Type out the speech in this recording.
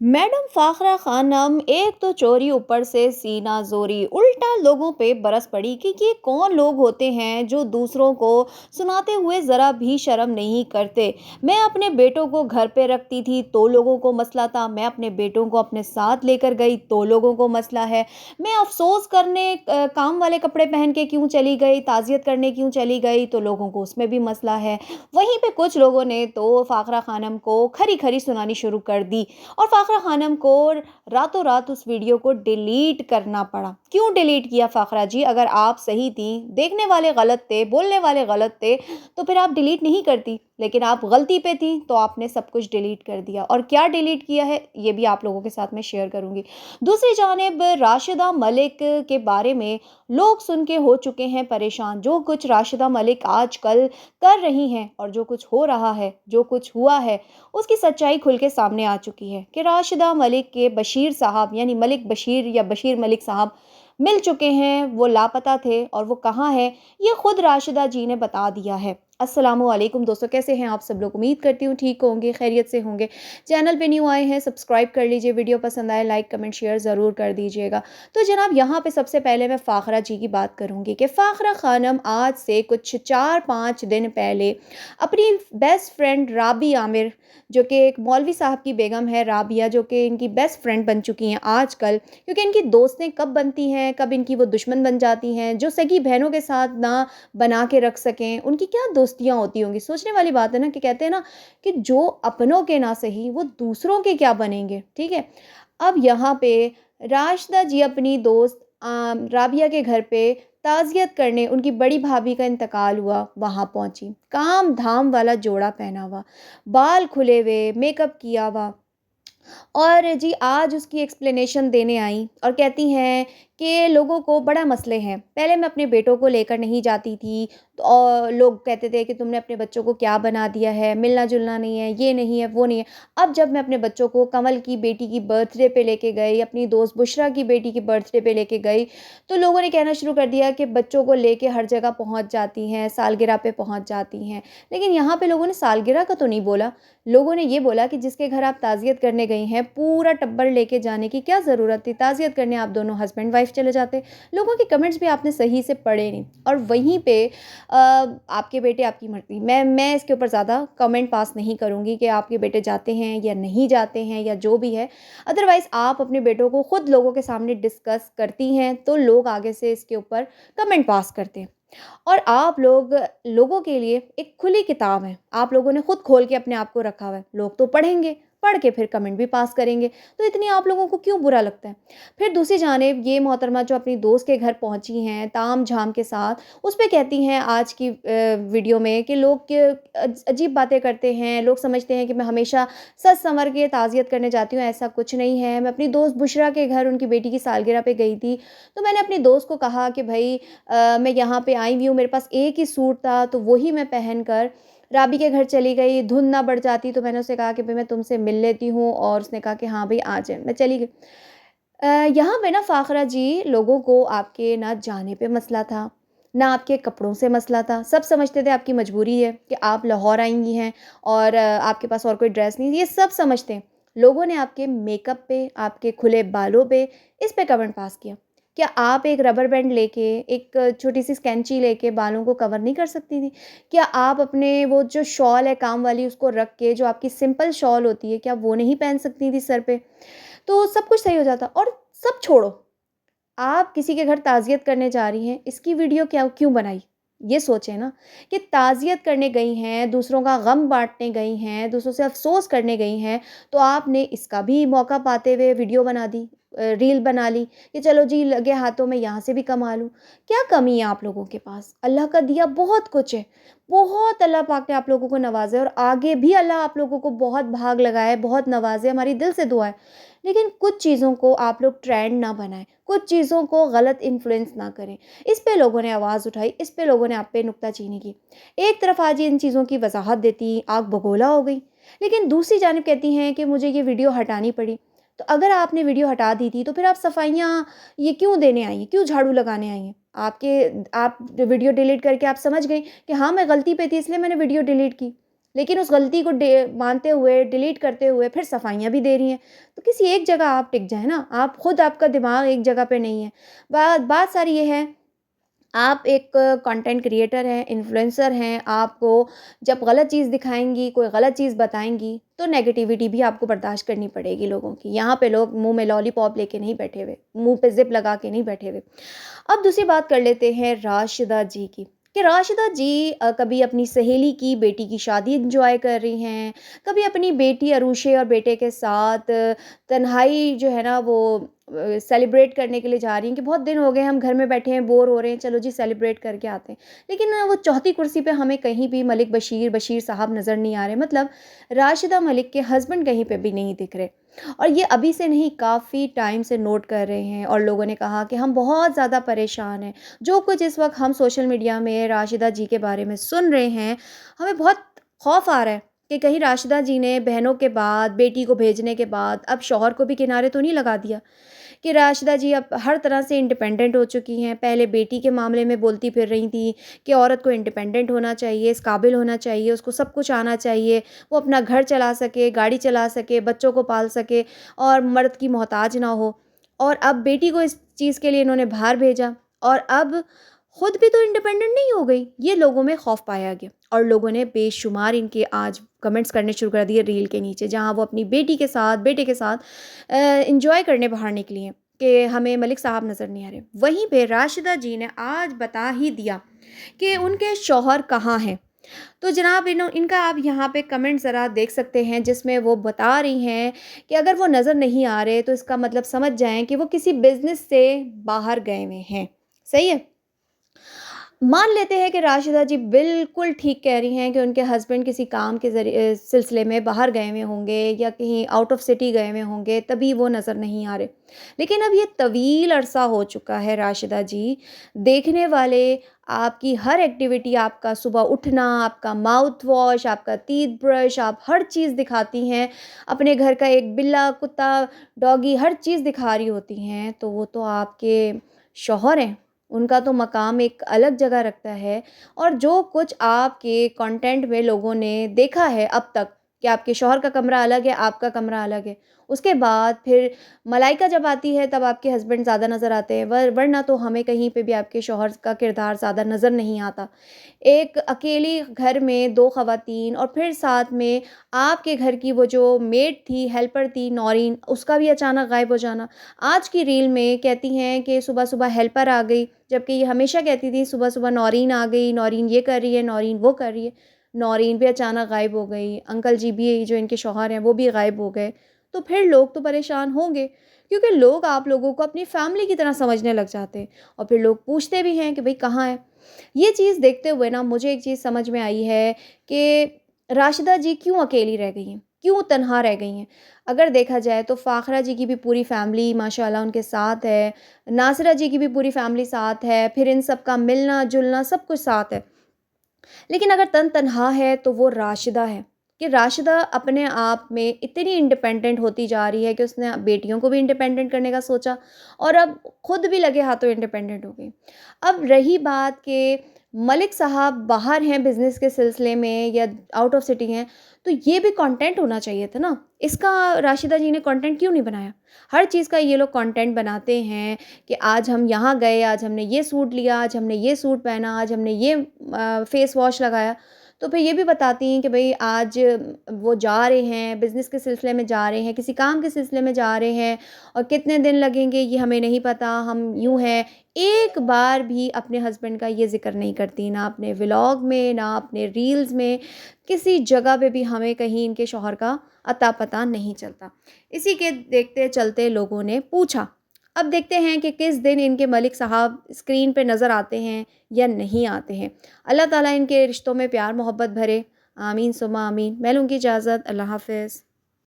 Madam Fakhra Khanam एक तो चोरी ऊपर से सीना जोरी उल्टा लोगों पे बरस पड़ी कि ये कौन लोग होते हैं जो दूसरों को सुनाते हुए जरा भी शर्म नहीं करते। मैं अपने बेटों को घर पे रखती थी तो लोगों को मसला था, मैं अपने बेटों को अपने साथ लेकर गई तो लोगों को मसला है। मैं अफसोस करने काम वाले कपड़े पहन के क्यों चली गई, ताजियत करने क्यों चली गई तो लोगों को उसमें भी मसला है। वहीं पे कुछ लोगों ने तो फाखरा खानम को खरी खरी सुनानी शुरू कर दी और फाखरा खानम को रातों रात उस वीडियो को डिलीट करना पड़ा। क्यों डिलीट किया फाखरा जी? अगर आप सही थी, देखने वाले गलत थे, बोलने वाले गलत थे, तो फिर आप डिलीट नहीं करती। लेकिन आप गलती पे थी तो आपने सब कुछ डिलीट कर दिया। और क्या डिलीट किया है ये भी आप लोगों के साथ में शेयर करूंगी। दूसरी जानिब राशिदा मलिक के बारे में लोग सुन के हो चुके हैं परेशान। जो कुछ राशिदा मलिक आजकल कर रही हैं और जो कुछ हो रहा है, जो कुछ हुआ है, उसकी सच्चाई खुल के सामने आ चुकी है कि राशिदा मलिक के बशीर साहब यानी मलिक बशीर या बशीर मलिक साहब मिल चुके हैं। वो लापता थे और वो कहाँ हैं ये खुद राशिदा जी ने बता दिया है। अस्सलामुअलैकुम दोस्तों, कैसे हैं आप सब लोग? उम्मीद करती हूँ ठीक होंगे, खैरियत से होंगे। चैनल पे न्यू आए हैं, सब्सक्राइब कर लीजिए। वीडियो पसंद आए लाइक कमेंट शेयर ज़रूर कर दीजिएगा। तो जनाब यहाँ पे सबसे पहले मैं फ़ाखरा जी की बात करूँगी कि फ़ाखरा खानम आज से कुछ 4-5 दिन पहले अपनी बेस्ट फ्रेंड राबी आमिर, जो कि एक मौलवी साहब की बेगम है राबिया, जो कि इनकी बेस्ट फ्रेंड बन चुकी हैं आजकल। क्योंकि इनकी दोस्तें कब बनती हैं, कब इनकी वो दुश्मन बन जाती हैं, जो सगी बहनों के साथ ना बना के रख सकें, उनकी क्या दोस्तियाँ होती होंगी। सोचने वाली बात है ना कि कहते हैं ना कि जो अपनों के ना सही वो दूसरों के क्या बनेंगे, ठीक है। अब यहाँ पे राशिदा जी अपनी दोस्त राबिया के घर पे ताज़ियत करने, उनकी बड़ी भाभी का इंतकाल हुआ, वहाँ पहुँची। काम धाम वाला जोड़ा पहना हुआ, बाल खुले हुए, मेकअप किया हुआ, और जी आज उसकी एक्सप्लेनेशन देने आई और कहती हैं कि लोगों को बड़ा मसले हैं। पहले मैं अपने बेटों को लेकर नहीं जाती थी तो और लोग कहते थे कि तुमने अपने बच्चों को क्या बना दिया है, मिलना-जुलना नहीं है, ये नहीं है, वो नहीं है। अब जब मैं अपने बच्चों को कमल की बेटी की बर्थडे पे लेके गई, अपनी दोस्त बुशरा की बेटी की बर्थडे पे लेके गई, तो लोगों ने कहना शुरू कर दिया कि बच्चों को लेके हर जगह पहुँच जाती हैं, सालगिरह पे पहुँच जाती हैं। लेकिन यहाँ पे लोगों ने सालगिरह का तो नहीं बोला। लोगों ने ये बोला कि जिसके घर आप ताज़ियत करने गई हैं, पूरा टब्बर लेके जाने की क्या ज़रूरत थी? ताज़ियत करने आप दोनों हस्बैंड वाइफ चले जाते। लोगों के कमेंट्स भी आपने सही से पढ़े नहीं। और वहीं पे आपके बेटे आपकी मर्ज़ी। मैं इसके ऊपर ज़्यादा कमेंट पास नहीं करूँगी कि आपके बेटे जाते हैं या नहीं जाते हैं या जो भी है। अदरवाइज़ आप अपने बेटों को खुद लोगों के सामने डिस्कस करती हैं, तो लोग आगे से इसके ऊपर कमेंट पास करते हैं। और आप लोग लोगों के लिए एक खुली किताब है। आप लोगों ने खुद खोल के अपने आप को रखा हुआ है। लोग तो पढ़ेंगे, पढ़ के फिर कमेंट भी पास करेंगे। तो इतनी आप लोगों को क्यों बुरा लगता है? फिर दूसरी जानिब ये मोहतरमा जो अपनी दोस्त के घर पहुँची हैं ताम-झाम के साथ, उस पे कहती हैं आज की वीडियो में कि लोग अजीब बातें करते हैं। लोग समझते हैं कि मैं हमेशा सज संवर के ताज़ियत करने जाती हूँ, ऐसा कुछ नहीं है। मैं अपनी दोस्त बुशरा के घर उनकी बेटी की सालगिरह पे गई थी, तो मैंने अपनी दोस्त को कहा कि भई मैं यहाँ पे आई हुई हूँ, मेरे पास एक ही सूट था तो वही मैं पहनकर राबी के घर चली गई। धुंध ना बढ़ जाती तो मैंने उससे कहा कि भई मैं तुमसे मिल लेती हूँ, और उसने कहा कि हाँ भई आ जाए। मैं चली गई। यहाँ पे ना फ़ाखरा जी लोगों को आपके ना जाने पे मसला था, ना आपके कपड़ों से मसला था। सब समझते थे आपकी मजबूरी है कि आप लाहौर आई हुई हैं और आपके पास और कोई ड्रेस नहीं है, ये सब समझते हैं। लोगों ने आपके मेकअप पे, आपके खुले बालों पे, इस पे कमेंट पास किया। क्या आप एक रबर बैंड लेके, एक छोटी-सी कैंची लेके बालों को कवर नहीं कर सकती थी? क्या आप अपने वो जो शॉल है काम वाली उसको रख के, जो आपकी सिंपल शॉल होती है, क्या वो नहीं पहन सकती थी सर पे? तो सब कुछ सही हो जाता। और सब छोड़ो, आप किसी के घर ताज़ियत करने जा रही हैं, इसकी वीडियो क्या क्यों बनाई? ये सोचें ना कि ताज़ियत करने गई हैं, दूसरों का गम बाँटने गई हैं, दूसरों से अफ़सोस करने गई हैं, तो आपने इसका भी मौका पाते हुए वीडियो बना दी, रील बना ली कि चलो जी लगे हाथों मैं यहाँ से भी कमा लूँ। क्या कमी है आप लोगों के पास? अल्लाह का दिया बहुत कुछ है, बहुत अल्लाह पाक ने आप लोगों को नवाज़ा है और आगे भी अल्लाह आप लोगों को बहुत भाग लगाए, बहुत नवाज़े, हमारी दिल से दुआ है। लेकिन कुछ चीज़ों को आप लोग ट्रेंड ना बनाएं, कुछ चीज़ों को गलत इन्फ्लुएंस ना करें। इस पे लोगों ने आवाज़ उठाई, इस पे लोगों ने आप पे नुक्ताचीनी की। एक तरफ आज ये इन चीज़ों की वजाहत देती आग बगोला हो गई, लेकिन दूसरी जानिब कहती हैं कि मुझे ये वीडियो हटानी पड़ी। तो अगर आपने वीडियो हटा दी थी तो फिर आप सफाइयाँ ये क्यों देने आई हैं, क्यों झाड़ू लगाने आई हैं? आप वीडियो डिलीट करके आप समझ गई कि हाँ मैं गलती पे थी इसलिए मैंने वीडियो डिलीट की। लेकिन उस गलती को मानते हुए, डिलीट करते हुए फिर सफाइयाँ भी दे रही हैं। तो किसी एक जगह आप टिक जाएँ ना, आप खुद आपका दिमाग एक जगह पे नहीं है। बात बात सारी ये है, आप एक कंटेंट क्रिएटर हैं, इन्फ्लुएंसर हैं, आपको जब गलत चीज़ दिखाएँगी, कोई गलत चीज़ बताएँगी, तो नेगेटिविटी भी आपको बर्दाश्त करनी पड़ेगी लोगों की। यहाँ पे लोग मुँह में लॉलीपॉप लेके नहीं बैठे हुए, मुँह पे ज़िप लगा के नहीं बैठे हुए। अब दूसरी बात कर लेते हैं राशिदा जी की, कि राशिदा जी कभी अपनी सहेली की बेटी की शादी एन्जॉय कर रही हैं, कभी अपनी बेटी अरूशे और बेटे के साथ तन्हाई जो है ना वो सेलिब्रेट करने के लिए जा रही हैं कि बहुत दिन हो गए हम घर में बैठे हैं, बोर हो रहे हैं, चलो जी सेलिब्रेट करके आते हैं। लेकिन वो चौथी कुर्सी पे हमें कहीं भी मलिक बशीर साहब नज़र नहीं आ रहे, मतलब राशिदा मलिक के हस्बैंड कहीं पे भी नहीं दिख रहे। और ये अभी से नहीं, काफ़ी टाइम से नोट कर रहे हैं और लोगों ने कहा कि हम बहुत ज़्यादा परेशान हैं। जो कुछ इस वक़्त हम सोशल मीडिया में राशिदा जी के बारे में सुन रहे हैं, हमें बहुत खौफ़ आ रहा है कि कहीं राशिदा जी ने बहनों के बाद, बेटी को भेजने के बाद अब शौहर को भी किनारे तो नहीं लगा दिया, कि राशिदा जी अब हर तरह से इंडिपेंडेंट हो चुकी हैं। पहले बेटी के मामले में बोलती फिर रही थी कि औरत को इंडिपेंडेंट होना चाहिए, इस काबिल होना चाहिए, उसको सब कुछ आना चाहिए, वो अपना घर चला सके, गाड़ी चला सके, बच्चों को पाल सके और मर्द की मोहताज ना हो। और अब बेटी को इस चीज़ के लिए इन्होंने बाहर भेजा और अब खुद भी तो इंडिपेंडेंट नहीं हो गई। ये लोगों में खौफ पाया गया और लोगों ने बेशुमार इनके आज कमेंट्स करने शुरू कर दिए रील के नीचे, जहाँ वो अपनी बेटी के साथ, बेटे के साथ एन्जॉय करने बाहर निकली हैं कि हमें मलिक साहब नज़र नहीं आ रहे। वहीं पे राशिदा जी ने आज बता ही दिया कि उनके शौहर कहाँ हैं। तो जनाब इनका आप यहाँ पे कमेंट ज़रा देख सकते हैं, जिसमें वो बता रही हैं कि अगर वो नज़र नहीं आ रहे तो इसका मतलब समझ जाएँ कि वो किसी बिज़नेस से बाहर गए हुए हैं। सही है? मान लेते हैं कि राशिदा जी बिल्कुल ठीक कह रही हैं कि उनके हस्बैंड किसी काम के ज़रिए सिलसिले में बाहर गए हुए होंगे या कहीं आउट ऑफ सिटी गए हुए होंगे, तभी वो नज़र नहीं आ रहे। लेकिन अब ये तवील अरसा हो चुका है राशिदा जी, देखने वाले आपकी हर एक्टिविटी, आपका सुबह उठना, आपका माउथ वॉश, आपका टीथ ब्रश, आप हर चीज़ दिखाती हैं। अपने घर का एक बिल्ला, कुत्ता, डॉगी हर चीज़ दिखा रही होती हैं, तो वो तो आपके शौहर हैं। उनका तो मकाम एक अलग जगह रखता है। और जो कुछ आपके कंटेंट में लोगों ने देखा है अब तक कि आपके शौहर का कमरा अलग है, आपका कमरा अलग है। उसके बाद फिर मलाइका जब आती है तब आपके हस्बैंड ज़्यादा नज़र आते हैं, वरना तो हमें कहीं पे भी आपके शौहर का किरदार ज़्यादा नज़र नहीं आता। एक अकेली घर में 2 ख़वातीन और फिर साथ में आपके घर की वो जो मेड थी, हेल्पर थी नौरीन, उसका भी अचानक गायब हो जाना। आज की रील में कहती हैं कि सुबह-सुबह हेल्पर आ गई, जबकि ये हमेशा कहती थी सुबह-सुबह नौरीन आ गई, नौरीन ये कर रही है, नौरीन वो कर रही है। नौरीन भी अचानक गायब हो गई, अंकल जी भी जो इनके शौहर हैं वो भी गायब हो गए। तो फिर लोग तो परेशान होंगे, क्योंकि लोग आप लोगों को अपनी फैमिली की तरह समझने लग जाते हैं और फिर लोग पूछते भी हैं कि भई कहाँ है? ये चीज़ देखते हुए ना मुझे एक चीज़ समझ में आई है कि राशिदा जी क्यों अकेली रह गई हैं, क्यों तन्हा रह गई हैं। अगर देखा जाए तो फ़ाखरा जी की भी पूरी फैमिली माशाल्लाह उनके साथ है, नासिरा जी की भी पूरी फैमिली साथ है, फिर इन सब का मिलना-जुलना सब कुछ साथ है। लेकिन अगर तन्हा है तो वो राशिदा है, कि राशिदा अपने आप में इतनी इंडिपेंडेंट होती जा रही है कि उसने बेटियों को भी इंडिपेंडेंट करने का सोचा और अब खुद भी लगे हाथों इंडिपेंडेंट हो गई। अब रही बात कि मलिक साहब बाहर हैं बिज़नेस के सिलसिले में या आउट ऑफ सिटी हैं, तो ये भी कंटेंट होना चाहिए था ना। इसका राशिदा जी ने कंटेंट क्यों नहीं बनाया? हर चीज़ का ये लोग कंटेंट बनाते हैं कि आज हम यहाँ गए, आज हमने ये सूट लिया, आज हमने ये सूट पहना, आज हमने ये फेस वॉश लगाया। तो फिर ये भी बताती हैं कि भई आज वो जा रहे हैं, बिज़नेस के सिलसिले में जा रहे हैं, किसी काम के सिलसिले में जा रहे हैं और कितने दिन लगेंगे ये हमें नहीं पता, हम यूँ हैं। एक बार भी अपने हस्बैंड का ये ज़िक्र नहीं करती, ना अपने व्लॉग में, ना अपने रील्स में, किसी जगह पे भी हमें कहीं इनके शौहर का अता-पता नहीं चलता। इसी के देखते चलते लोगों ने पूछा, अब देखते हैं कि किस दिन इनके मलिक साहब स्क्रीन पे नज़र आते हैं या नहीं आते हैं। अल्लाह ताला इनके रिश्तों में प्यार मोहब्बत भरे। आमीन सुम्मा आमीन। मैं लूँगी इजाज़त। अल्लाह हाफ़िज़।